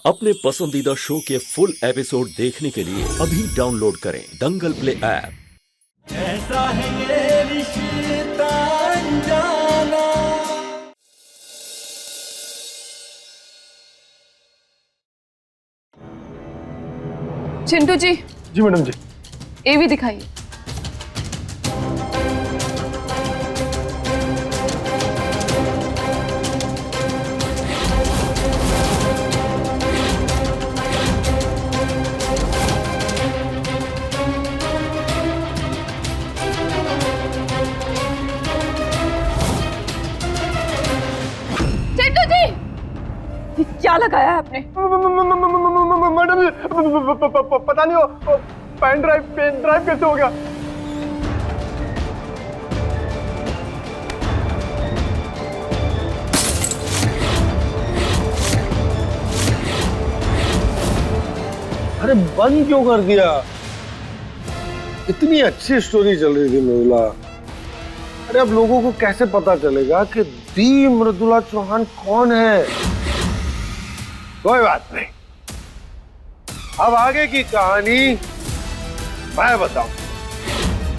अपने पसंदीदा शो के फुल एपिसोड देखने के लिए अभी डाउनलोड करें दंगल प्ले ऐप। कैसा है ये रिश्ता अनजाना। चिंटू जी। जी मैडम जी। एवी दिखाइए। चिंटू जी, ये क्या लगाया है आपने? मैडम जी पता नहीं वो पेन ड्राइव कैसे हो गया। अरे बंद क्यों कर दिया? इतनी अच्छी स्टोरी चल रही थी मृदुला। अरे अब लोगों को कैसे पता चलेगा कि दी मृदुला चौहान कौन है? कोई बात नहीं, अब आगे की कहानी मैं बताऊं।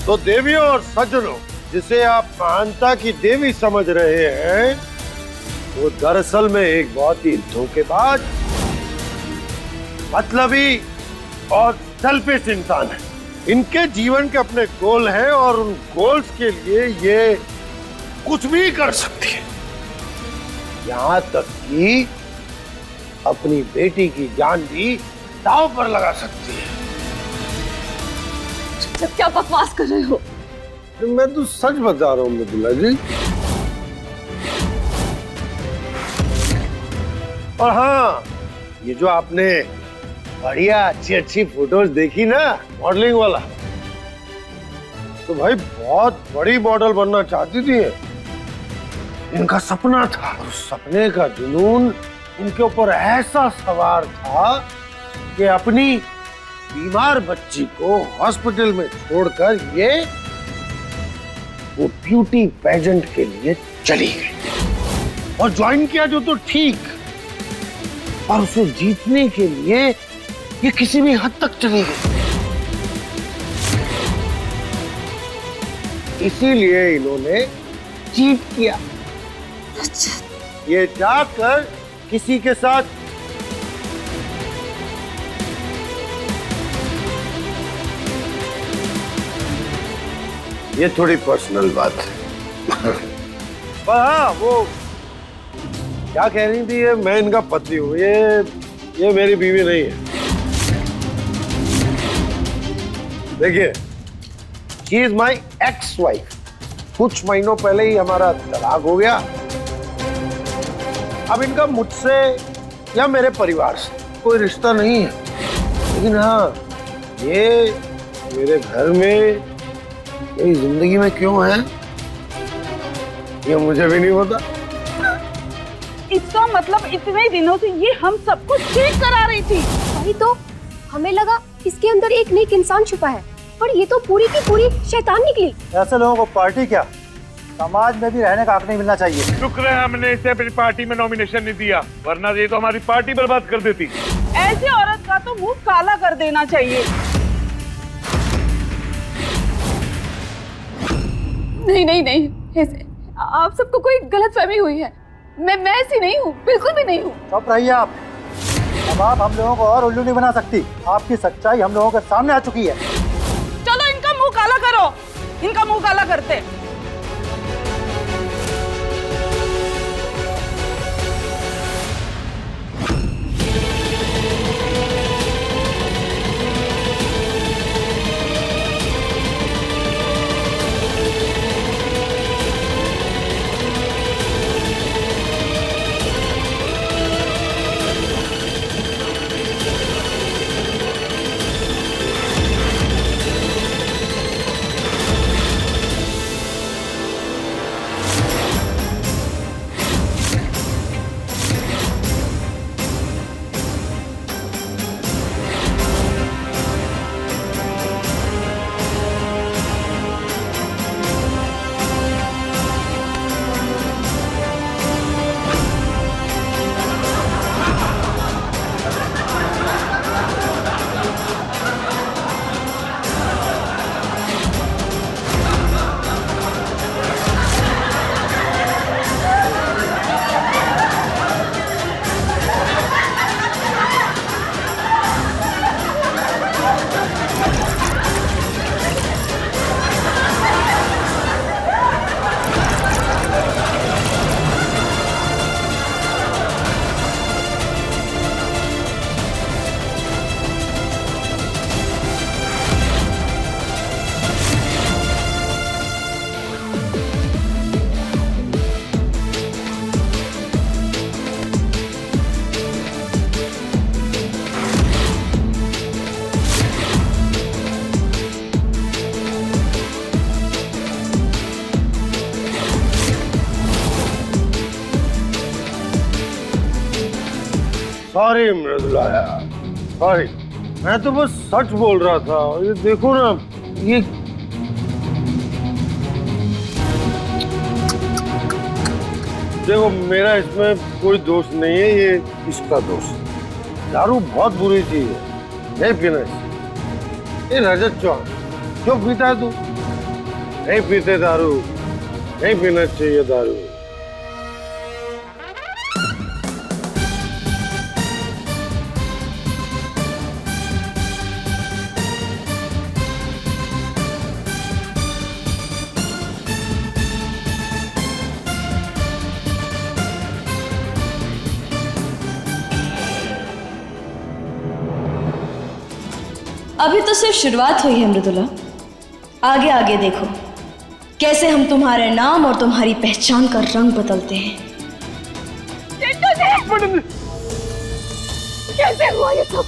तो देवियों और सज्जनों, जिसे आप महानता की देवी समझ रहे हैं, वो दरअसल में एक बहुत ही धोखेबाज, मतलबी और सेल्फिश इंसान है। इनके जीवन के अपने गोल हैं और उन गोल्स के लिए ये कुछ भी कर सकती है, यहां तक कि अपनी बेटी की जान भी दांव पर लगा सकती है। क्या बकवास कर रहे हो? मैं तो सच बता रहा हूँ मृदुला जी। और हाँ, ये जो आपने बढ़िया अच्छी फोटोज देखी ना मॉडलिंग वाला, तो भाई बहुत बड़ी मॉडल बनना चाहती थी। इनका सपना था, उस सपने का जुनून इनके ऊपर ऐसा सवार था कि अपनी बीमार बच्ची को हॉस्पिटल में छोड़कर ये वो ब्यूटी पेजेंट के लिए चली गई। और ज्वाइन किया जो तो ठीक, और उसे जीतने के लिए ये किसी भी हद तक चली गई। इसीलिए इन्होंने चीट किया। अच्छा। ये जाकर किसी के साथ ये थोड़ी पर्सनल बात है। पर हाँ, वो क्या कह रही थी, ये मैं इनका पति हूँ, ये मेरी बीवी नहीं है। देखिए, she is my ex wife. कुछ महीनों पहले ही हमारा तलाक हो गया। अब इनका मुझसे या मेरे परिवार से कोई रिश्ता नहीं है, लेकिन हाँ, ये मेरे घर में, मेरी जिंदगी में क्यों है, ये मुझे भी नहीं पता। इसका मतलब इतने दिनों से ये हम सबको चीट करा रही थी। वही तो, हमें लगा इसके अंदर एक नेक इंसान छुपा है, पर ये तो पूरी की पूरी शैतान निकली। ऐसे लोगों को पार्टी क्या, समाज में भी रहने का हक नहीं मिलना चाहिए। शुक्र है हमने इसे अपनी पार्टी में नॉमिनेशन नहीं दिया, वरना ये तो हमारी पार्टी बर्बाद कर देती। ऐसी औरत का तो मुंह काला कर देना चाहिए। नहीं नहीं नहीं, आप सबको कोई गलतफहमी हुई है। मैं ऐसी नहीं हूँ, बिल्कुल भी नहीं हूँ। चुप रहिए आप। अब आप हम लोगों को और उल्लू नहीं बना सकती। आपकी सच्चाई हम लोगों के सामने आ चुकी है। चलो इनका मुंह काला करो, इनका मुंह काला करते। सॉरी मृदुला यार, सॉरी। मैं तो बस सच बोल रहा था। ये देखो ना, ये देखो, मेरा इसमें कोई दोष नहीं है, ये इसका दोष है। दारू बहुत बुरी चीज है, नहीं पीना चाहिए। ये रजत चौहान, क्यों पीता है तू? नहीं पीते दारू, नहीं पीना चाहिए दारू। अभी तो सिर्फ शुरुआत हुई है मृदुला, आगे आगे देखो कैसे हम तुम्हारे नाम और तुम्हारी पहचान का रंग बदलते हैं। कैसे हुआ ये सब?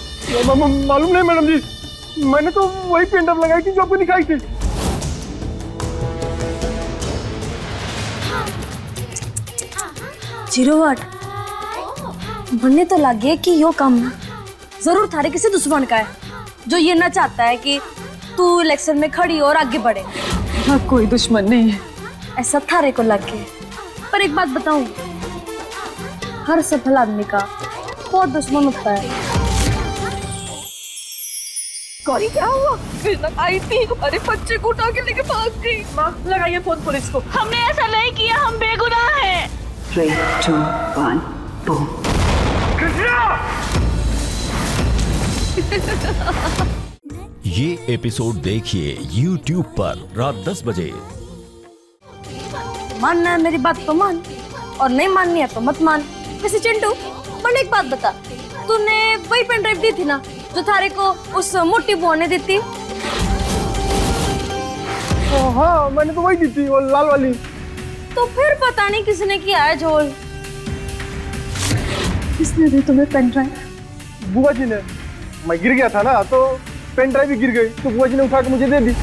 मालूम नहीं मैडम जी, मैंने तो वही पेंट अप लगाई थी जो आपको दिखाई थी। जीरो वाट बनने तो लगे कि यो काम ना जरूर थारे किसी दुश्मन का है जो ये ना चाहता है कि तू इलेक्शन में खड़ी और आगे बढ़े। हाँ, कोई दुश्मन नहीं है, ऐसा थारे को लगे। पर एक बात बताऊं, हर सफल आदमी का बहुत दुश्मन होता है। गौरी क्या हुआ? फिर आई थी, हमारे बच्चे को उठा के लेके भाग गई। माँ लगाइए फोन पुलिस को। हमने ऐसा नहीं किया, हम बेगुनाह हैं। 3, 2, 1, boom. ये एपिसोड देखिए YouTube पर रात 10 बजे। मानना है मेरी बात तो मान, और नहीं माननी है तो मत मान। वैसे चिंटू, मैंने एक बात बता, तूने वही पेन ड्राइव दी थी ना जो थारे को उस मोटी बुआ ने दी थी? हाँ, मैंने तो वही दी थी, वो लाल वाली। तो फिर पता नहीं किसने किया है झोल। किसने दी तुम्हें पेन ड्राइव? बुआ जी ने। मैं गिर गया था ना, तो पेन ड्राइव भी गिर गई, तो बुआ जी ने उठा के मुझे दे दी।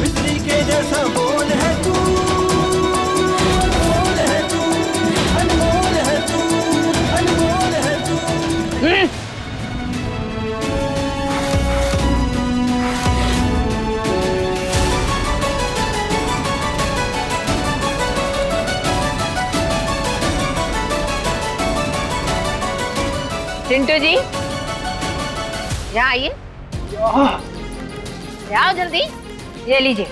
बिजली के जैसा बोल है तू, अनमोल है तू, अनमोल है तू, अनमोल है तू। चिंटू जी, यहाँ आइए, आओ जल्दी। ये लीजिए,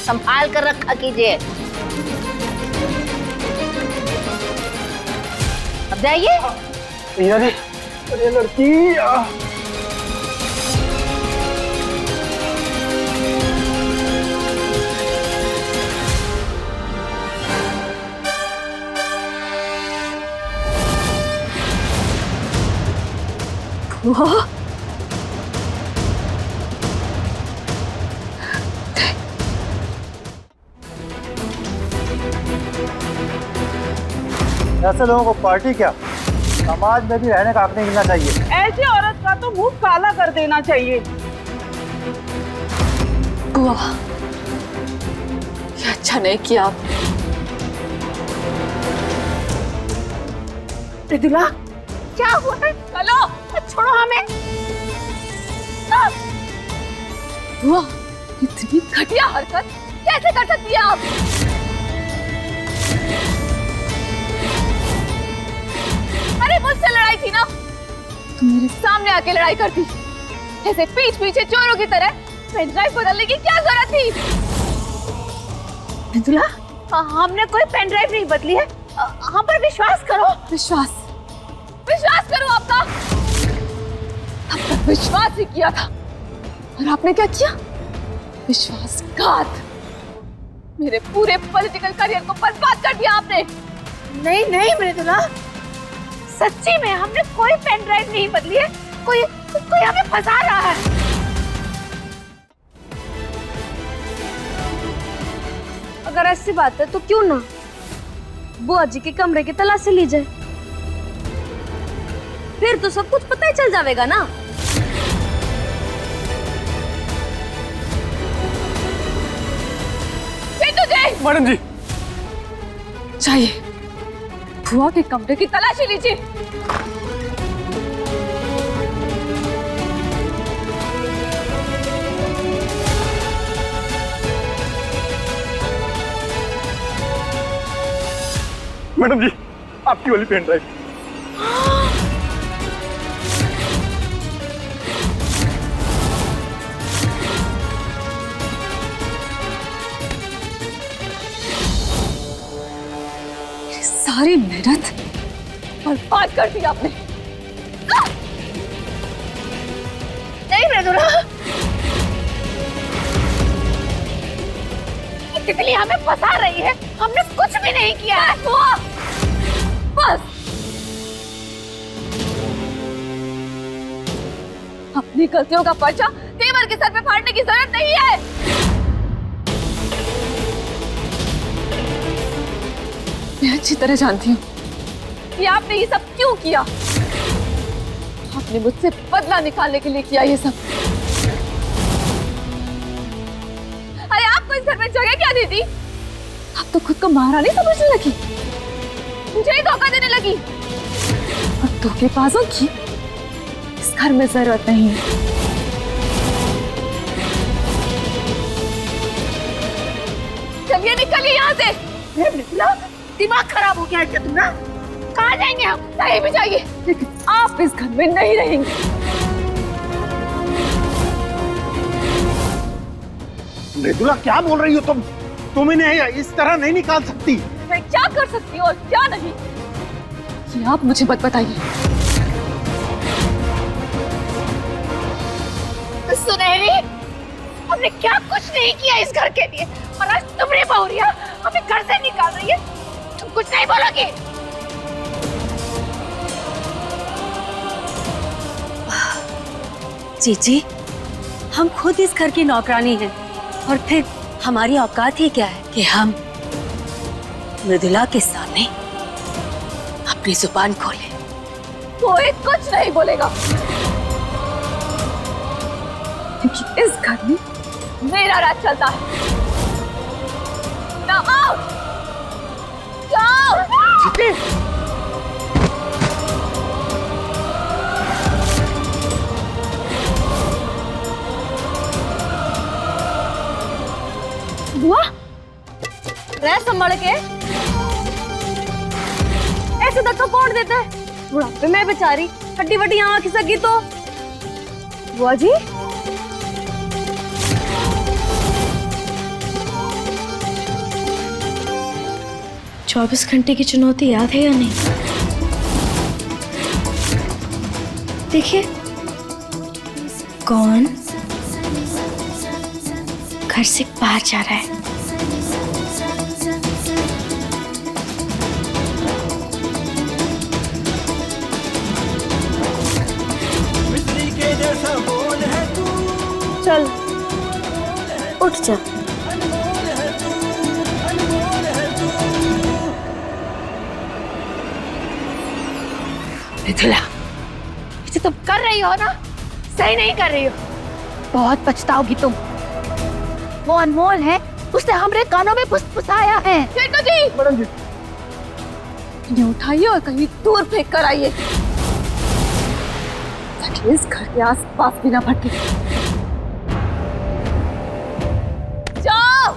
संभाल कर रखा कीजिए। अब जाइए। अरे लड़की, वाह, ऐसे लोगों को पार्टी क्या, समाज में भी रहने का हक नहीं मिलना चाहिए। ऐसी औरत का तो मुंह काला कर देना चाहिए। वाह, ये अच्छा नहीं किया आपने। मृदुला, क्या हुआ है? चलो, छोड़ो हमें। वाह, इतनी घटिया हरकत कैसे कर सकती है आप? अरे मुझसे लड़ाई थी ना, तुम मेरे सामने आके लड़ाई करती। ऐसे पीछ पीछे चोरों की तरह पेन ड्राइव बदलने की क्या जरूरत थी? मृदुला, हमने कोई पेन ड्राइव नहीं बदली है, हम पर विश्वास करो। विश्वास करो आपका। अब तक विश्वास ही किया था, और आपने क्या किया? विश्वासघात। मेरे पूरे पॉलिटिकल करियर को बर्बाद कर दिया आपने। नहीं नहीं मृदुला, सच्ची में हमने कोई पेन ड्राइव नहीं बदली है। कोई हमें फंसा रहा है। अगर ऐसी बात है तो क्यों ना बुआ जी के कमरे की तलाशी ली जाए, फिर तो सब कुछ पता ही चल जाएगा ना। मैडम जी चाहिए बुआ के कमरे की तलाशी लीजिए। मैडम जी आपकी वाली पेन ड्राइव। सारी मेहनत बर्बाद कर दी आपने। नहीं मृदुला, तितली हमें फंसा रही है, हमने कुछ भी नहीं किया है। बस अपनी गलतियों का पर्चा तेवर के सर पे फाड़ने की जरूरत नहीं है। मैं अच्छी तरह जानती हूँ कि आपने ये सब क्यों किया। आपने मुझसे बदला निकालने के लिए किया ये सब। अरे आपको इस घर में जगह क्या दी थी? आप तो खुद को महारानी समझने लगी, मुझे ही धोखा देने लगी। और धोखेबाजों की इस घर में जरूरत नहीं है। चलिए निकलिए यहाँ से। दिमाग खराब हो गया है क्या तुम्हारा? कहाँ जाएंगे हम? कहीं भी जाइए, लेकिन आप इस घर में नहीं रहेंगे। मृदुला क्या बोल रही हो तुम इन्हें इस तरह नहीं निकाल सकती। मैं क्या कर सकती हूँ और क्या नहीं, ये आप मुझे मत बताइए। सुनहरी, हमने क्या कुछ नहीं किया इस घर के लिए, और आज तुमने बहुरिया हमें घर से निकाल रही है। तुम कुछ नहीं बोलोगी? जीजी, हम खुद इस घर की नौकरानी हैं, और फिर हमारी औकात ही क्या है कि हम मृदुला के सामने अपनी जुबान खोलें। कोई कुछ नहीं बोलेगा, क्योंकि इस घर में मेरा राज चलता है। Now out! जाओ! बुआ, रह संभाल के। ऐसे धक्का कौन देता है? बुढ़ापे में बेचारी हड्डी वड्डी यहाँ खिसक गई तो। बुआ जी, चौबीस घंटे की चुनौती याद है या नहीं? देखिए कौन घर से बाहर जा रहा है। चल उठ जा। मिथिला, इसे तुम कर रही हो ना, सही नहीं कर रही हो। बहुत पछताओगी तुम। वो अनमोल है, उसने हमारे कानों में फुसफुसाया है। सेठू जी, मैडम जी, इन्हें उठाइए और कहीं दूर फेंक कर आइए, ताकि इस घर के आसपास भी ना भटके। जाओ।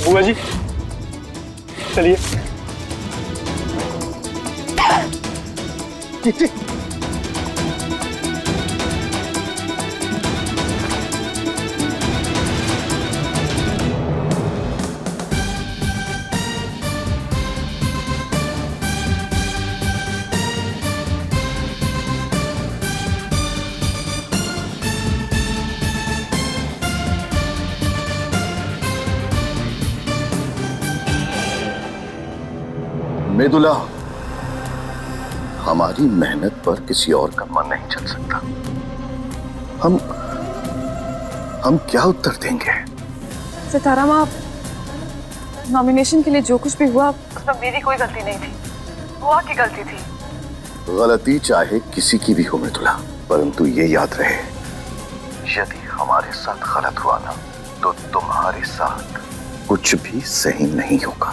बुआ जी चलिए। मृदुला, हमारी मेहनत पर किसी और का मन नहीं चल सकता। हम क्या उत्तर देंगे? सितारा माँ, नॉमिनेशन के लिए जो कुछ भी हुआ उसमें मेरी कोई गलती नहीं थी, बुआ की गलती थी। गलती चाहे किसी की भी हो मृदुला, परंतु ये याद रहे, यदि हमारे साथ गलत हुआ ना तो तुम्हारे साथ कुछ भी सही नहीं होगा,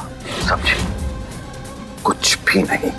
समझी? कुछ भी नहीं।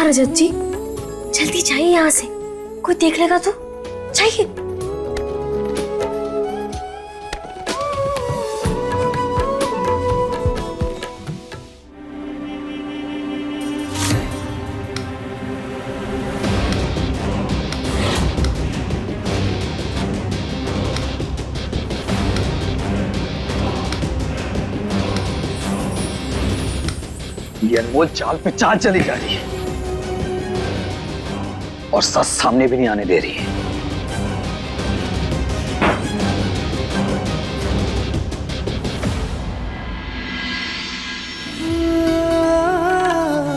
रजत जी, जल्दी जाइए यहाँ से, कोई देख लेगा तो। जाइए। ये अनमोल चाल पे चाल चली जा रही है और सच सामने भी नहीं आने दे रही है।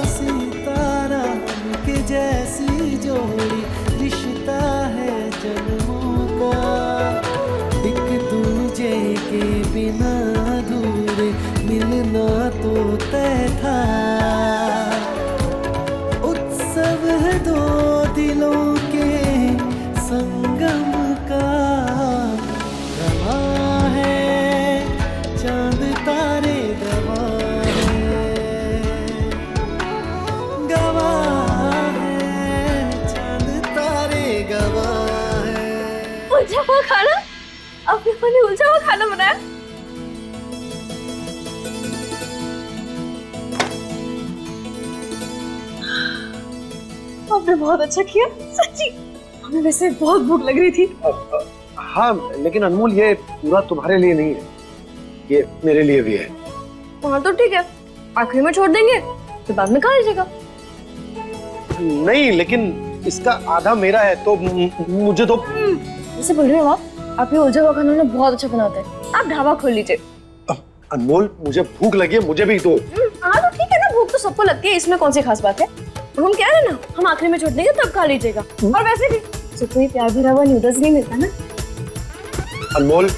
सितारा के जैसी जोड़ी, रिश्ता है जन्मों का, एक दूजे के बिना अधूरे, मिलना तो तय था। उत्सव है दो दिलों के संगम का, गवाह है चांद तारे, गवाह है चांद तारे, गवाह है। उलझा हुआ खाना? अपने मन ने उलझा हुआ खाना बनाया? आपने बहुत अच्छा किया, सच्ची। हमें वैसे बहुत भूख लग रही थी। हाँ, लेकिन अनमोल ये पूरा तुम्हारे लिए नहीं है, ये मेरे लिए भी है। हाँ तो ठीक है, आखिरी में छोड़ देंगे तो बाद में खा लीजिएगा। नहीं, लेकिन इसका आधा मेरा है तो मुझे तो। जैसे बोल रहे हो आप ये उलझा हुआ खाना ना बहुत अच्छा बनाते हैं, आप ढाबा खोल लीजिए। अनमोल मुझे भूख लगी है, मुझे भी दो। हाँ तो ठीक है ना, भूख तो सबको लगती है, इसमें कौन सी खास बात है। हम कह रहे हैं ना, हम आखिरी में छोड़ देंगे तब खा लीजिएगा। और वैसे भी सबको ये प्यार भरा हुआ नूडल्स नहीं मिलता ना। अनमोल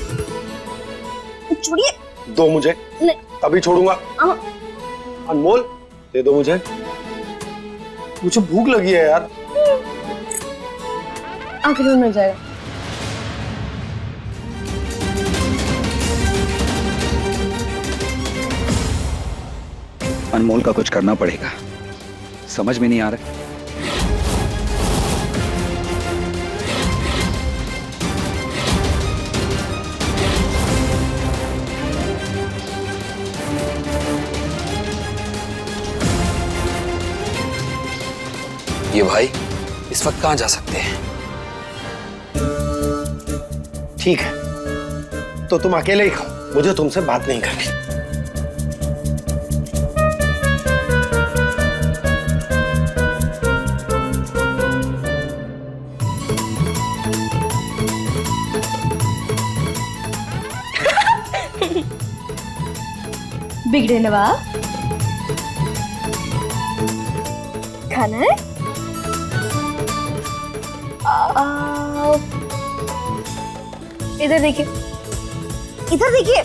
छोड़िए, दो मुझे। नहीं, अभी छोड़ूंगा। अनमोल दे दो मुझे भूख लगी है यार। आखिरी में मिल जाएगा। अनमोल का कुछ करना पड़ेगा, समझ में नहीं आ रहा। ये भाई इस वक्त कहां जा सकते हैं? ठीक है, तो तुम अकेले ही खाओ, मुझे तुमसे बात नहीं करनी। बिगड़े नवाब, खाना है? इधर देखिए, इधर देखिए।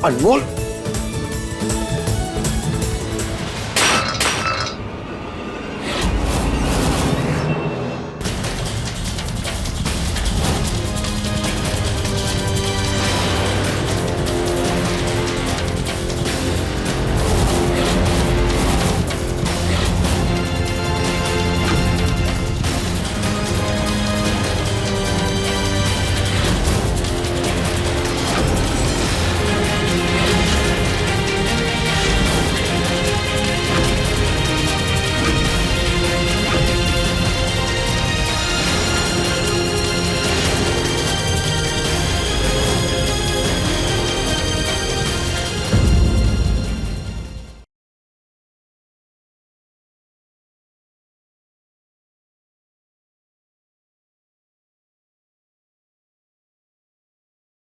अनमोल